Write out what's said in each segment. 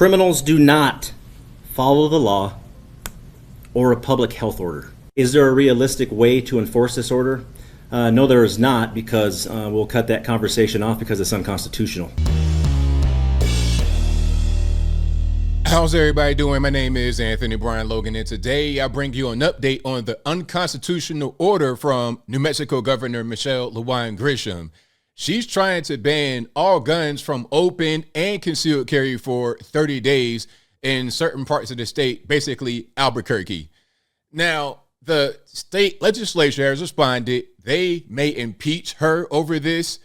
Criminals do not follow the law or a public health order. Is there a realistic way to enforce this order? No, there is not, because we'll cut that conversation off because it's unconstitutional. How's everybody doing? My name is Anthony Brian Logan, and today I bring you an update on the unconstitutional order from New Mexico Governor Michelle Lujan Grisham. She's trying to ban all guns from open and concealed carry for 30 days in certain parts of the state, basically Albuquerque. Now, the state legislature has responded. They may impeach her over this.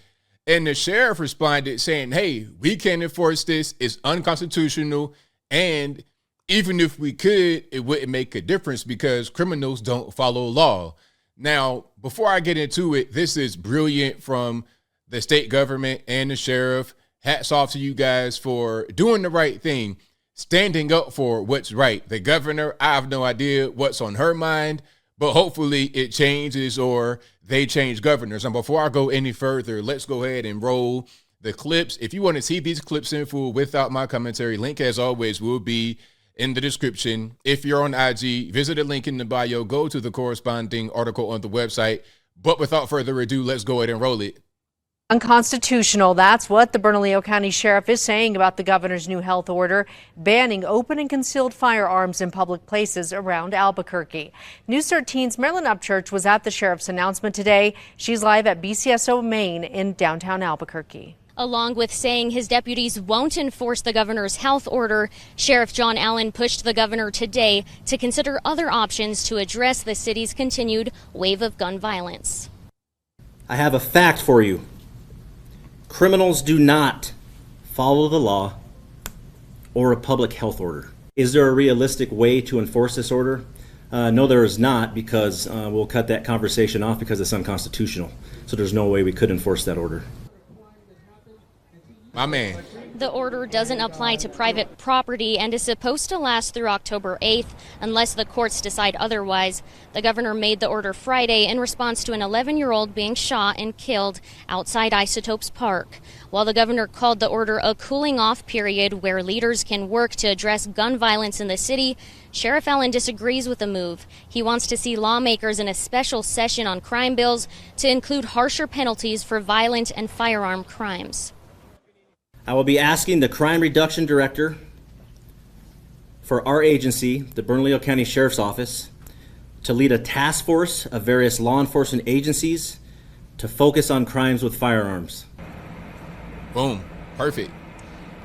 And the sheriff responded saying, hey, we can't enforce this. It's unconstitutional. And even if we could, it wouldn't make a difference because criminals don't follow law. Now, before I get into it, this is brilliant from the state government and the sheriff. Hats off to you guys for doing the right thing, standing up for what's right. The governor, I have no idea what's on her mind, but hopefully it changes or they change governors. And before I go any further, let's go ahead and roll the clips. If you want to see these clips in full without my commentary, link as always will be in the description. If you're on IG, visit the link in the bio, go to the corresponding article on the website. But without further ado, let's go ahead and roll it. Unconstitutional. That's what the Bernalillo County Sheriff is saying about the governor's new health order banning open and concealed firearms in public places around Albuquerque. News 13's Marilyn Upchurch was at the sheriff's announcement today. She's live at BCSO Main in downtown Albuquerque. Along with saying his deputies won't enforce the governor's health order, Sheriff John Allen pushed the governor today to consider other options to address the city's continued wave of gun violence. I have a fact for you. Criminals do not follow the law or a public health order. Is there a realistic way to enforce this order? No, there is not, because we'll cut that conversation off because it's unconstitutional. So there's no way we could enforce that order. My man. The order doesn't apply to private property and is supposed to last through October 8th unless the courts decide otherwise. The governor made the order Friday in response to an 11-year-old being shot and killed outside Isotopes Park. While the governor called the order a cooling-off period where leaders can work to address gun violence in the city, Sheriff Allen disagrees with the move. He wants to see lawmakers in a special session on crime bills to include harsher penalties for violent and firearm crimes. I will be asking the crime reduction director for our agency, the Bernalillo County Sheriff's Office, to lead a task force of various law enforcement agencies to focus on crimes with firearms. Boom. Perfect.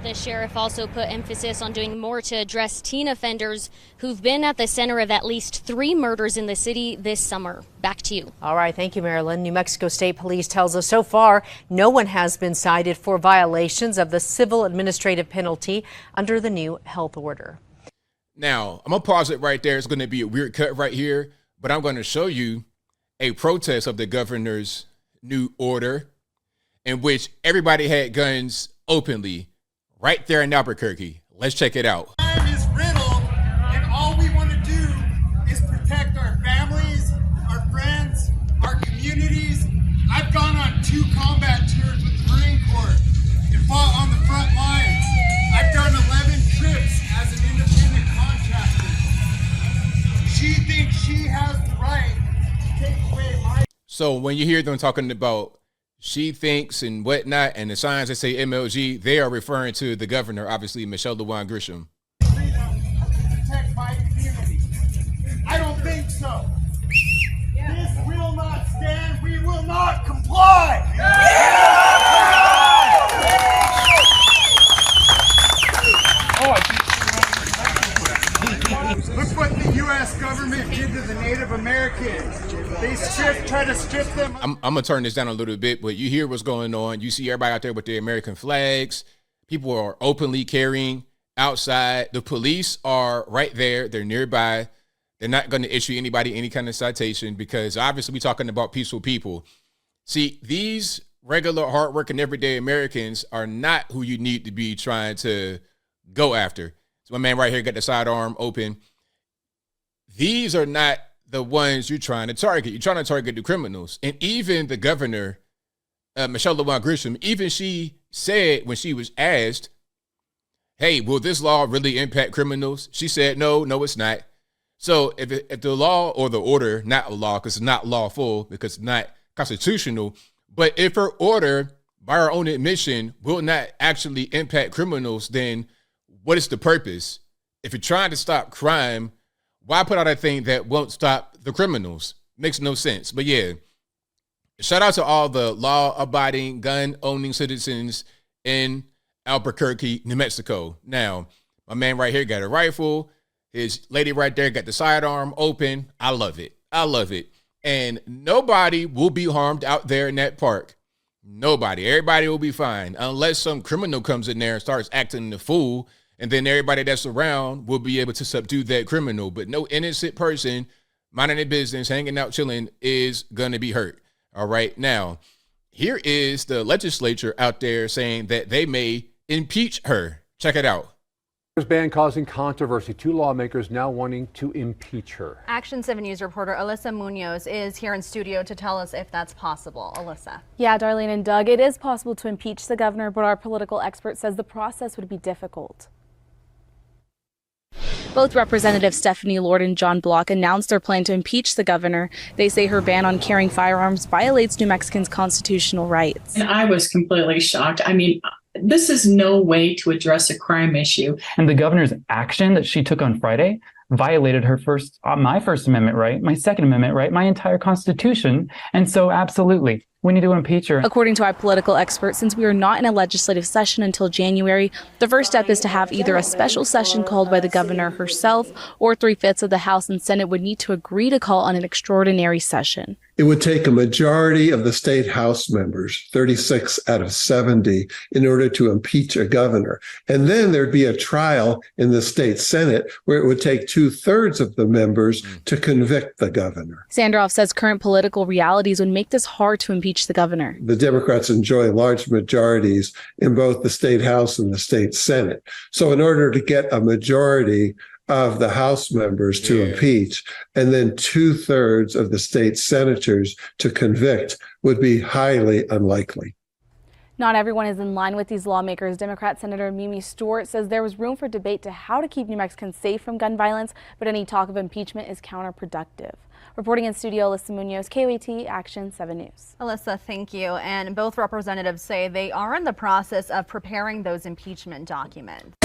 The sheriff also put emphasis on doing more to address teen offenders who've been at the center of at least 3 murders in the city this summer. Back to you. All right. Thank you, Marilyn. New Mexico State Police tells us so far no one has been cited for violations of the civil administrative penalty under the new health order. Now, I'm going to pause it right there. It's going to be a weird cut right here, but I'm going to show you a protest of the governor's new order in which everybody had guns openly right there in Albuquerque. Let's check it out. Crime is riddled, and all we want to do is protect our families, our friends, our communities. I've gone on 2 combat tours with the Marine Corps and fought on the front lines. I've done 11 trips as an independent contractor. She thinks she has the right to take away my... So when you hear them talking about she thinks and whatnot, and the signs that say MLG, they are referring to the governor, obviously, Michelle Lujan Grisham. Protect my community. I don't think so. This will not stand. We will not comply. Look what the U.S. government did to the Native Americans. They try to strip them. I'm going to turn this down a little bit, but you hear what's going on. You see everybody out there with their American flags. People are openly carrying outside. The police are right there. They're nearby. They're not going to issue anybody any kind of citation because obviously we're talking about peaceful people. See, these regular, hardworking, everyday Americans are not who you need to be trying to go after. So my man right here got the sidearm open. These are not the ones you're trying to target. You're trying to target the criminals. And even the governor, Michelle Lujan Grisham, even she said when she was asked, hey, will this law really impact criminals? She said, no, it's not. So if the law or the order, not a law, because it's not lawful, because it's not constitutional, but if her order, by her own admission, will not actually impact criminals, then what is the purpose? If you're trying to stop crime, why put out a thing that won't stop the criminals? Makes no sense. But yeah, shout out to all the law-abiding, gun-owning citizens in Albuquerque, New Mexico. Now, my man right here got a rifle. His lady right there got the sidearm open. I love it. I love it. And nobody will be harmed out there in that park. Nobody. Everybody will be fine unless some criminal comes in there and starts acting the fool. And then everybody that's around will be able to subdue that criminal. But no innocent person minding their business, hanging out, chilling is going to be hurt. All right. Now, here is the legislature out there saying that they may impeach her. Check it out. Ban causing controversy. Two lawmakers now wanting to impeach her. Action 7 News reporter Alyssa Munoz is here in studio to tell us if that's possible. Alyssa. Yeah, Darlene and Doug, it is possible to impeach the governor, but our political expert says the process would be difficult. Both Representatives Stephanie Lord and John Block announced their plan to impeach the governor. They say her ban on carrying firearms violates New Mexicans' constitutional rights. And I was completely shocked. I mean, this is no way to address a crime issue. And the governor's action that she took on Friday violated her my First Amendment right, my Second Amendment right, my entire Constitution. And so absolutely, we need to impeach her. According to our political experts, since we are not in a legislative session until January, the first step is to have either a special session called by the governor herself or 3/5 of the House and Senate would need to agree to call on an extraordinary session. It would take a majority of the state House members, 36 out of 70, in order to impeach a governor. And then there'd be a trial in the state Senate where it would take 2/3 of the members to convict the governor. Sandroff says current political realities would make this hard to impeach the governor. The Democrats enjoy large majorities in both the state House and the state Senate. So in order to get a majority of the House members to impeach, and then 2/3 of the state senators to convict would be highly unlikely. Not everyone is in line with these lawmakers. Democrat Senator Mimi Stewart says there was room for debate to how to keep New Mexicans safe from gun violence, but any talk of impeachment is counterproductive. Reporting in studio, Alyssa Munoz, KOAT, Action 7 News. Alyssa, thank you. And both representatives say they are in the process of preparing those impeachment documents.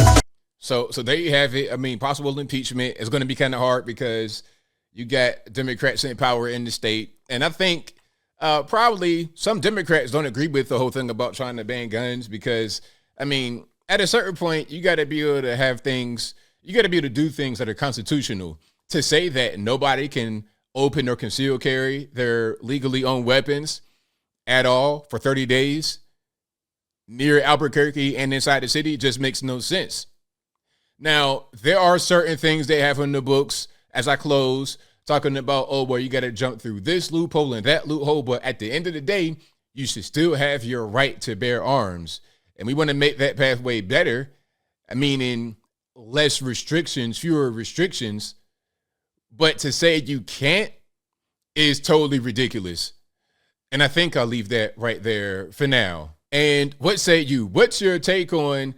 So there you have it. I mean, possible impeachment is going to be kind of hard because you got Democrats in power in the state. And I think probably some Democrats don't agree with the whole thing about trying to ban guns because, I mean, at a certain point, you got to be able to have things, you got to be able to do things that are constitutional. To say that nobody can open or conceal carry their legally owned weapons at all for 30 days near Albuquerque and inside the city just makes no sense. Now, there are certain things they have in the books as I close, talking about, oh, well, you got to jump through this loophole and that loophole. But at the end of the day, you should still have your right to bear arms. And we want to make that pathway better, meaning less restrictions, fewer restrictions. But to say you can't is totally ridiculous. And I think I'll leave that right there for now. And what say you? What's your take on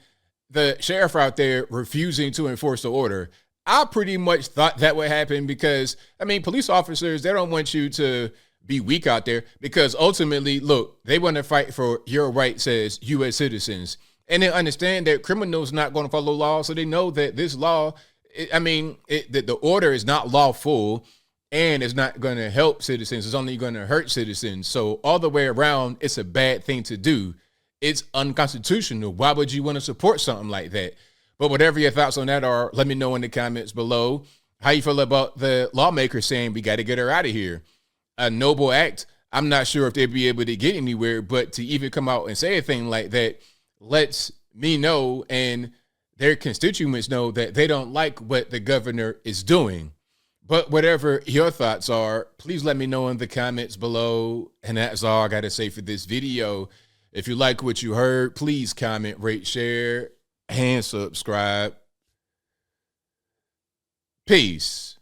the sheriff out there refusing to enforce the order? I pretty much thought that would happen because, I mean, police officers, they don't want you to be weak out there because ultimately, look, they want to fight for your rights as U.S. citizens. And they understand that criminals not going to follow law, so they know that this law, the order is not lawful and it's not going to help citizens. It's only going to hurt citizens. So all the way around, it's a bad thing to do. It's unconstitutional. Why would you want to support something like that? But whatever your thoughts on that are, let me know in the comments below. How you feel about the lawmakers saying we got to get her out of here? A noble act. I'm not sure if they'd be able to get anywhere, but to even come out and say a thing like that lets me know and their constituents know that they don't like what the governor is doing. But whatever your thoughts are, please let me know in the comments below. And that's all I got to say for this video. If you like what you heard, please comment, rate, share, and subscribe. Peace.